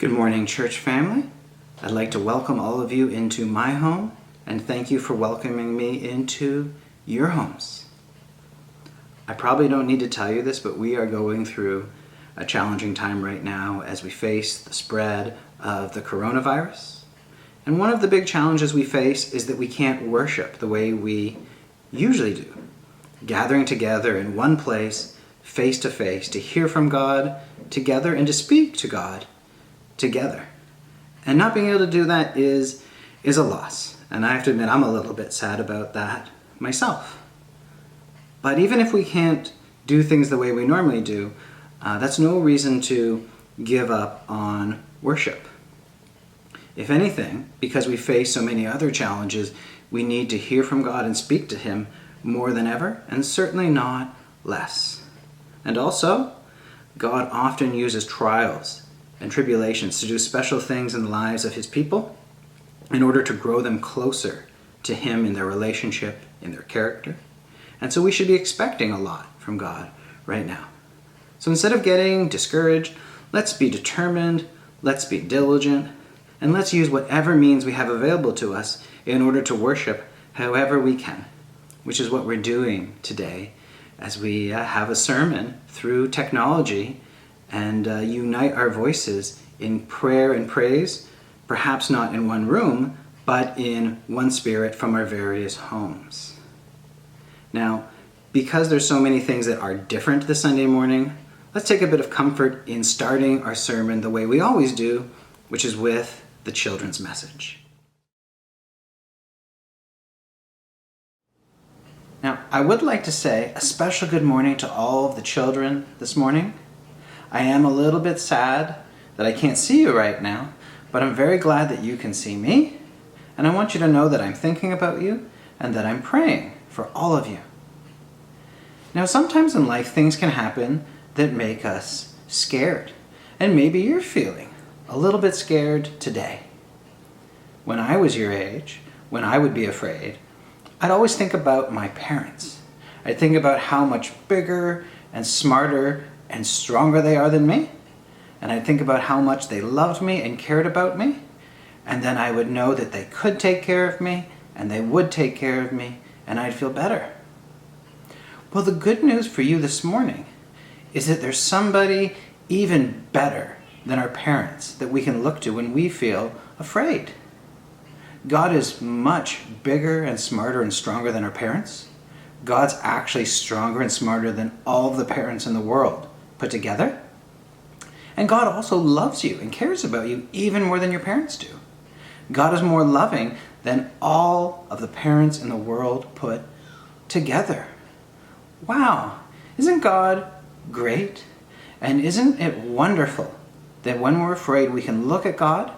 Good morning, church family. I'd like to welcome all of you into my home and thank you for welcoming me into your homes. I probably don't need to tell you this, but we are going through a challenging time right now as we face the spread of the coronavirus. And one of the big challenges we face is that we can't worship the way we usually do, gathering together in one place, face to face, to hear from God together and to speak to God together. And not being able to do that is a loss. And I have to admit, I'm a little bit sad about that myself. But even if we can't do things the way we normally do, that's no reason to give up on worship. If anything, because we face so many other challenges, we need to hear from God and speak to Him more than ever, and certainly not less. And also, God often uses trials and tribulations to do special things in the lives of His people in order to grow them closer to Him in their relationship, in their character. And so we should be expecting a lot from God right now. So instead of getting discouraged, let's be determined, let's be diligent, and let's use whatever means we have available to us in order to worship however we can, which is what we're doing today as we have a sermon through technology and unite our voices in prayer and praise, perhaps not in one room, but in one spirit from our various homes. Now, because there's so many things that are different this Sunday morning, let's take a bit of comfort in starting our sermon the way we always do, which is with the children's message. Now, I would like to say a special good morning to all of the children this morning. I am a little bit sad that I can't see you right now, but I'm very glad that you can see me, and I want you to know that I'm thinking about you and that I'm praying for all of you. Now, sometimes in life things can happen that make us scared, and maybe you're feeling a little bit scared today. When I was your age, when I would be afraid, I'd always think about my parents. I'd think about how much bigger and smarter and stronger they are than me. And I'd think about how much they loved me and cared about me. And then I would know that they could take care of me and they would take care of me and I'd feel better. Well, the good news for you this morning is that there's somebody even better than our parents that we can look to when we feel afraid. God is much bigger and smarter and stronger than our parents. God's actually stronger and smarter than all of the parents in the world put together. And God also loves you and cares about you even more than your parents do. God is more loving than all of the parents in the world put together. Wow, isn't God great? And isn't it wonderful that when we're afraid we can look at God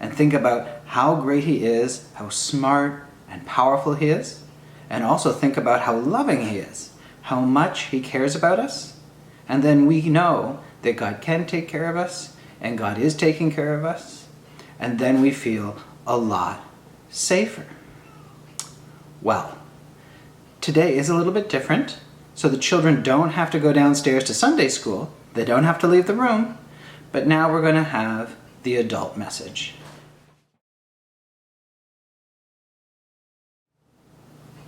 and think about how great He is, how smart and powerful He is, and also think about how loving He is, how much He cares about us, and then we know that God can take care of us, and God is taking care of us, and then we feel a lot safer. Well, today is a little bit different, so the children don't have to go downstairs to Sunday school, they don't have to leave the room, but now we're going to have the adult message.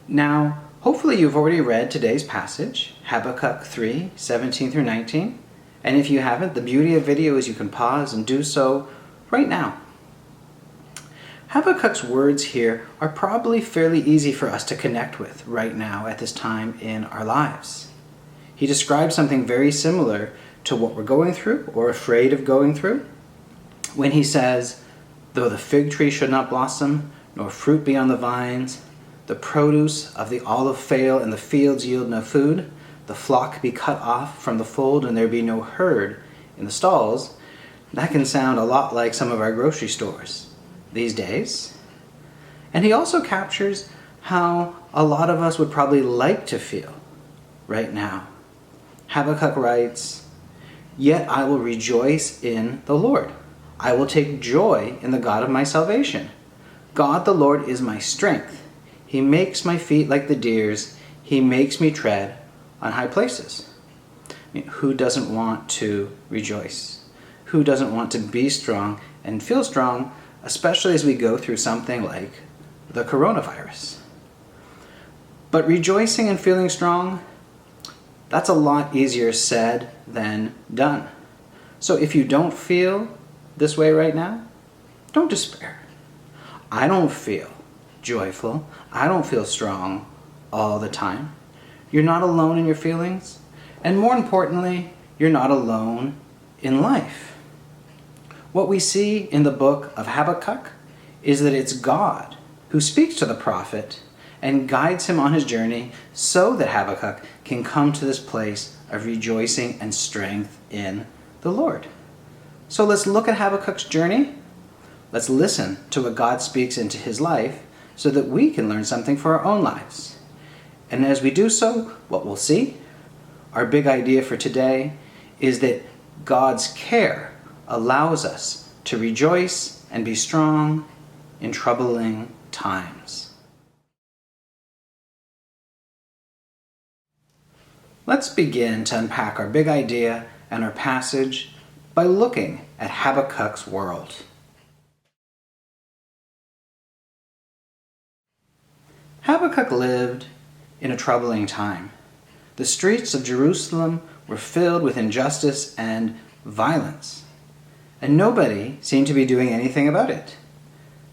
Now, hopefully you've already read today's passage, Habakkuk 3, 17 through 19. And if you haven't, the beauty of video is you can pause and do so right now. Habakkuk's words here are probably fairly easy for us to connect with right now at this time in our lives. He describes something very similar to what we're going through or afraid of going through when he says, "Though the fig tree should not blossom, nor fruit be on the vines, the produce of the olive fail, and the fields yield no food, the flock be cut off from the fold, and there be no herd in the stalls," that can sound a lot like some of our grocery stores these days. And he also captures how a lot of us would probably like to feel right now. Habakkuk writes, "Yet I will rejoice in the Lord. I will take joy in the God of my salvation. God the Lord is my strength. He makes my feet like the deer's. He makes me tread on high places." I mean, who doesn't want to rejoice? Who doesn't want to be strong and feel strong, especially as we go through something like the coronavirus? But rejoicing and feeling strong, that's a lot easier said than done. So if you don't feel this way right now, don't despair. I don't feel joyful. I don't feel strong all the time. You're not alone in your feelings. And more importantly, you're not alone in life. What we see in the book of Habakkuk is that it's God who speaks to the prophet and guides him on his journey so that Habakkuk can come to this place of rejoicing and strength in the Lord. So let's look at Habakkuk's journey. Let's listen to what God speaks into his life so that we can learn something for our own lives. And as we do so, what we'll see, our big idea for today, is that God's care allows us to rejoice and be strong in troubling times. Let's begin to unpack our big idea and our passage by looking at Habakkuk's world. Habakkuk lived in a troubling time. The streets of Jerusalem were filled with injustice and violence, and nobody seemed to be doing anything about it.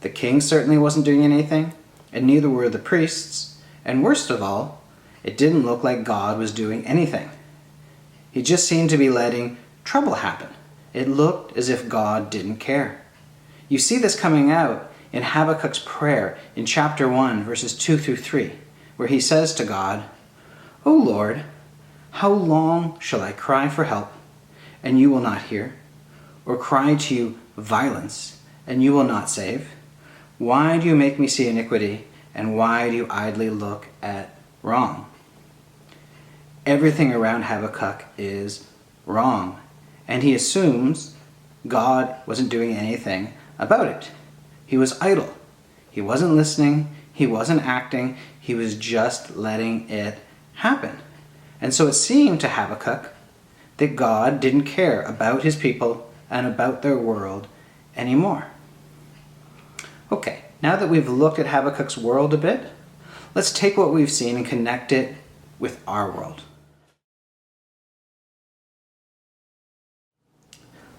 The king certainly wasn't doing anything, and neither were the priests, and worst of all, it didn't look like God was doing anything. He just seemed to be letting trouble happen. It looked as if God didn't care. You see this coming out in Habakkuk's prayer in chapter 1, verses 2 through 3, where he says to God, "O Lord, how long shall I cry for help, and you will not hear? Or cry to you violence, and you will not save? Why do you make me see iniquity, and why do you idly look at wrong?" Everything around Habakkuk is wrong, and he assumes God wasn't doing anything about it. He was idle. He wasn't listening. He wasn't acting. He was just letting it happen. And so it seemed to Habakkuk that God didn't care about his people and about their world anymore. Okay, now that we've looked at Habakkuk's world a bit, let's take what we've seen and connect it with our world.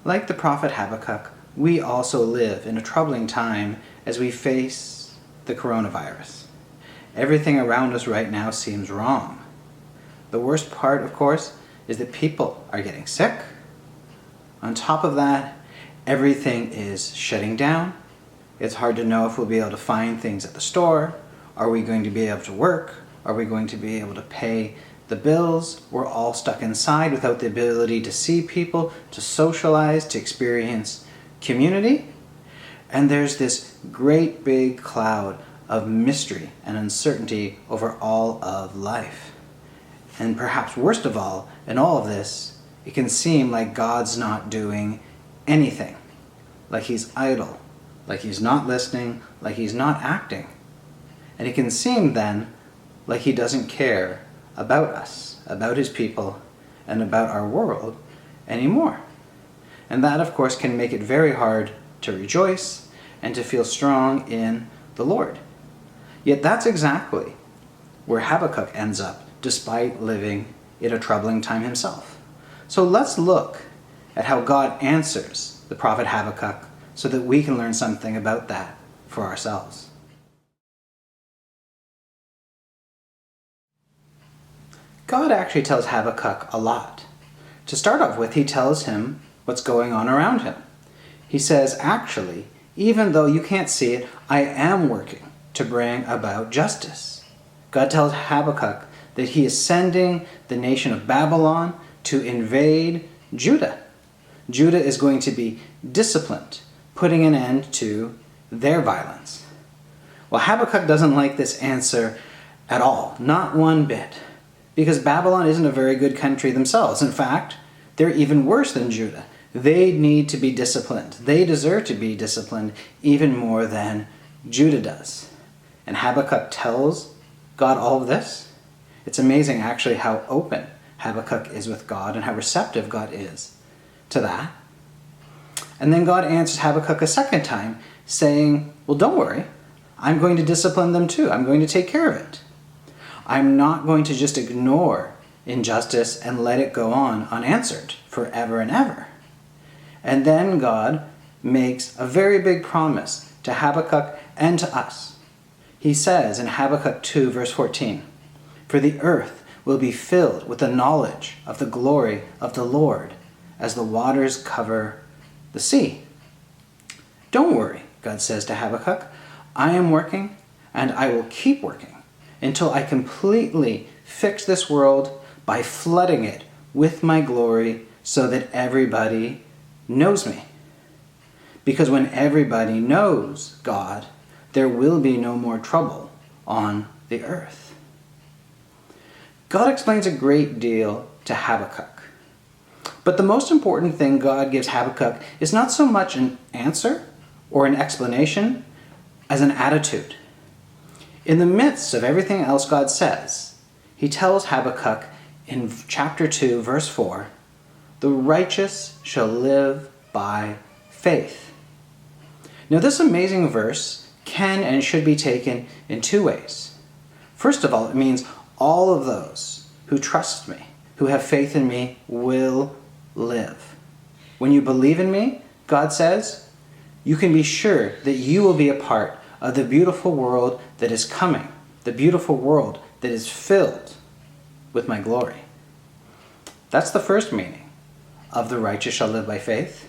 Like the prophet Habakkuk, we also live in a troubling time as we face the coronavirus. Everything around us right now seems wrong. The worst part, of course, is that people are getting sick. On top of that, everything is shutting down. It's hard to know if we'll be able to find things at the store. Are we going to be able to work? Are we going to be able to pay the bills? We're all stuck inside without the ability to see people, to socialize, to experience community. And there's this great big cloud of mystery and uncertainty over all of life. And perhaps worst of all, in all of this, it can seem like God's not doing anything. Like he's idle, like he's not listening, like he's not acting. And it can seem then like he doesn't care about us, about his people, and about our world anymore. And that, of course, can make it very hard to rejoice and to feel strong in the Lord. Yet that's exactly where Habakkuk ends up, despite living in a troubling time himself. So let's look at how God answers the prophet Habakkuk so that we can learn something about that for ourselves. God actually tells Habakkuk a lot. To start off with, he tells him what's going on around him. He says, actually, even though you can't see it, I am working to bring about justice. God tells Habakkuk that he is sending the nation of Babylon to invade Judah. Judah is going to be disciplined, putting an end to their violence. Well, Habakkuk doesn't like this answer at all, not one bit, because Babylon isn't a very good country themselves. In fact, they're even worse than Judah. They need to be disciplined. They deserve to be disciplined even more than Judah does. And Habakkuk tells God all of this. It's amazing actually how open Habakkuk is with God and how receptive God is to that. And then God answers Habakkuk a second time, saying, well, don't worry. I'm going to discipline them too. I'm going to take care of it. I'm not going to just ignore injustice and let it go on unanswered forever and ever. And then God makes a very big promise to Habakkuk and to us. He says in Habakkuk 2, verse 14, "For the earth will be filled with the knowledge of the glory of the Lord as the waters cover the sea." Don't worry, God says to Habakkuk. I am working, and I will keep working until I completely fix this world by flooding it with my glory so that everybody knows me. Because when everybody knows God, there will be no more trouble on the earth. God explains a great deal to Habakkuk. But the most important thing God gives Habakkuk is not so much an answer or an explanation as an attitude. In the midst of everything else God says, he tells Habakkuk in chapter 2, verse 4, "The righteous shall live by faith." Now this amazing verse can and should be taken in two ways. First of all, it means all of those who trust me, who have faith in me, will live. When you believe in me, God says, you can be sure that you will be a part of the beautiful world that is coming, the beautiful world that is filled with my glory. That's the first meaning of "the righteous shall live by faith."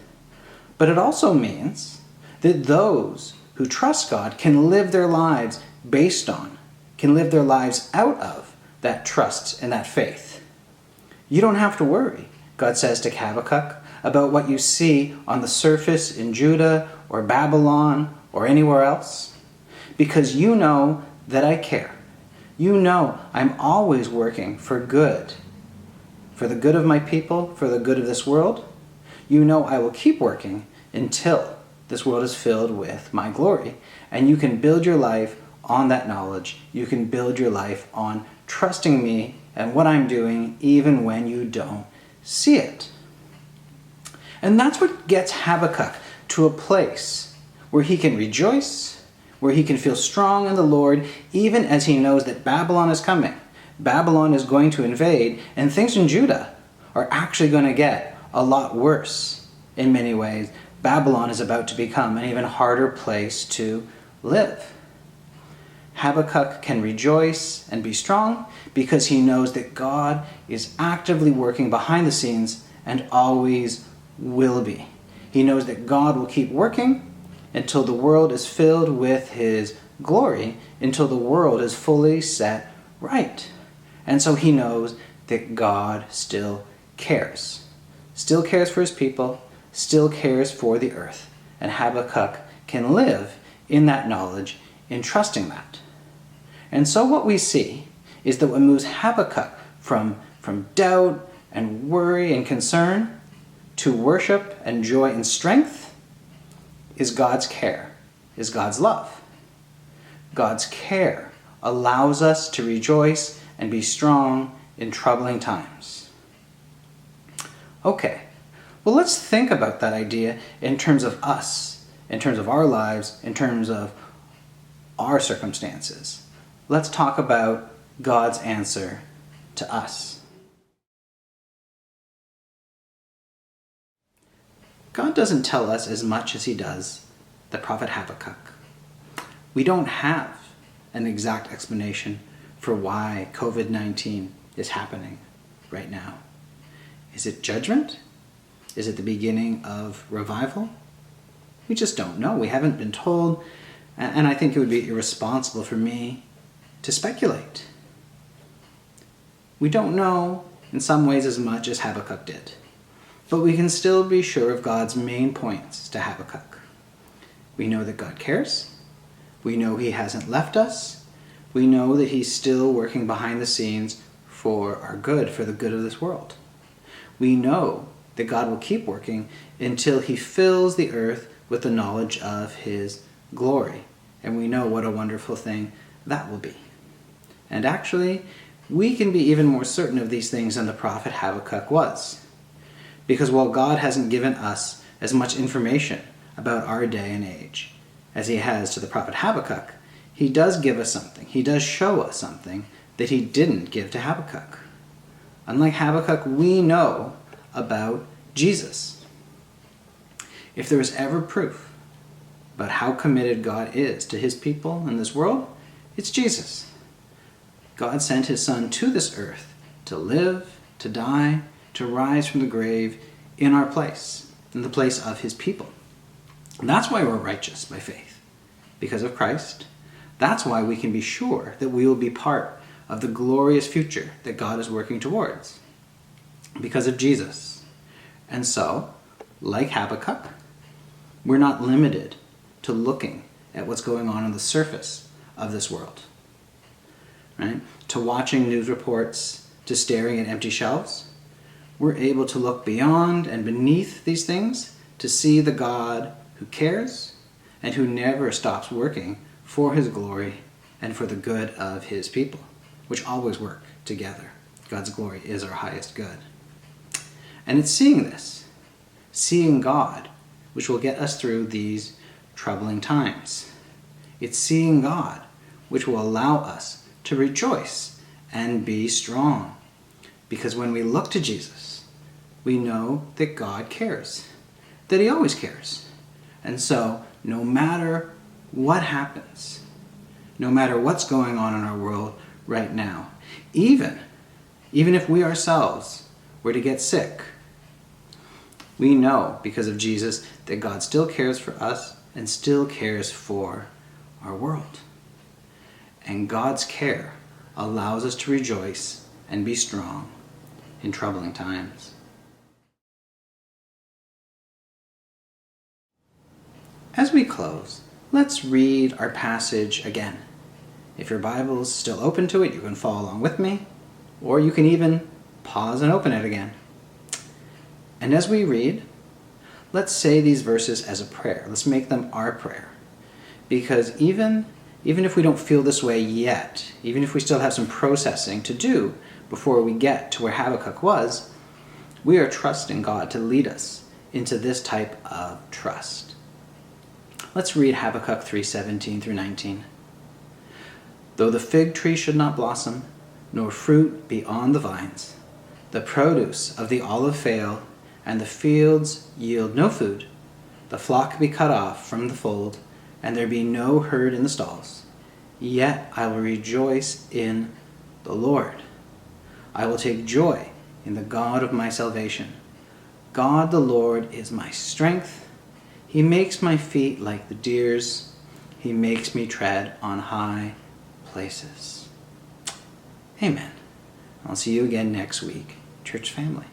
But it also means that those who trust God can live their lives based on, can live their lives out of that trust and that faith. You don't have to worry, God says to Habakkuk, about what you see on the surface in Judah or Babylon or anywhere else, because you know that I care. You know I'm always working for good, for the good of my people, for the good of this world. You know I will keep working until this world is filled with my glory. And you can build your life on that knowledge. You can build your life on trusting me and what I'm doing even when you don't see it. And that's what gets Habakkuk to a place where he can rejoice, where he can feel strong in the Lord, even as he knows that Babylon is coming. Babylon is going to invade, and things in Judah are actually going to get a lot worse in many ways. Babylon is about to become an even harder place to live. Habakkuk can rejoice and be strong because he knows that God is actively working behind the scenes and always will be. He knows that God will keep working until the world is filled with his glory, until the world is fully set right. And so he knows that God still cares for his people, still cares for the earth. And Habakkuk can live in that knowledge, in trusting that. And so what we see is that what moves Habakkuk from doubt and worry and concern to worship and joy and strength is God's care, is God's love. God's care allows us to rejoice and be strong in troubling times. Okay, well, let's think about that idea in terms of us, in terms of our lives, in terms of our circumstances. Let's talk about God's answer to us. God doesn't tell us as much as he does the prophet Habakkuk. We don't have an exact explanation for why COVID-19 is happening right now. Is it judgment? Is it the beginning of revival? We just don't know. We haven't been told, and I think it would be irresponsible for me to speculate. We don't know in some ways as much as Habakkuk did, but we can still be sure of God's main points to Habakkuk. We know that God cares. We know he hasn't left us. We know that he's still working behind the scenes for our good, for the good of this world. We know that God will keep working until he fills the earth with the knowledge of his glory. And we know what a wonderful thing that will be. And actually, we can be even more certain of these things than the prophet Habakkuk was. Because while God hasn't given us as much information about our day and age as he has to the prophet Habakkuk, he does give us something. He does show us something that he didn't give to Habakkuk. Unlike Habakkuk, we know about Jesus. If there was ever proof about how committed God is to his people in this world, it's Jesus. God sent his Son to this earth to live, to die, to rise from the grave in our place, in the place of his people. And that's why we're righteous by faith, because of Christ. That's why we can be sure that we will be part of the glorious future that God is working towards, because of Jesus. And so, like Habakkuk, we're not limited to looking at what's going on the surface of this world, right? To watching news reports, to staring at empty shelves. We're able to look beyond and beneath these things to see the God who cares and who never stops working for his glory and for the good of his people, which always work together. God's glory is our highest good. And it's seeing this, seeing God, which will get us through these troubling times. It's seeing God, which will allow us to rejoice and be strong. Because when we look to Jesus, we know that God cares, that he always cares. And so, no matter what happens, no matter what's going on in our world right now, even if we ourselves were to get sick, we know, because of Jesus, that God still cares for us and still cares for our world. And God's care allows us to rejoice and be strong in troubling times. As we close, let's read our passage again. If your Bible is still open to it, you can follow along with me, or you can even pause and open it again. And as we read, let's say these verses as a prayer. Let's make them our prayer. Because even if we don't feel this way yet, even if we still have some processing to do before we get to where Habakkuk was, we are trusting God to lead us into this type of trust. Let's read Habakkuk 3:17 through 19. Though the fig tree should not blossom, nor fruit be on the vines, the produce of the olive fail, and the fields yield no food, the flock be cut off from the fold, and there be no herd in the stalls, yet I will rejoice in the Lord. I will take joy in the God of my salvation. God the Lord is my strength. He makes my feet like the deer's. He makes me tread on high places. Amen. I'll see you again next week, church family.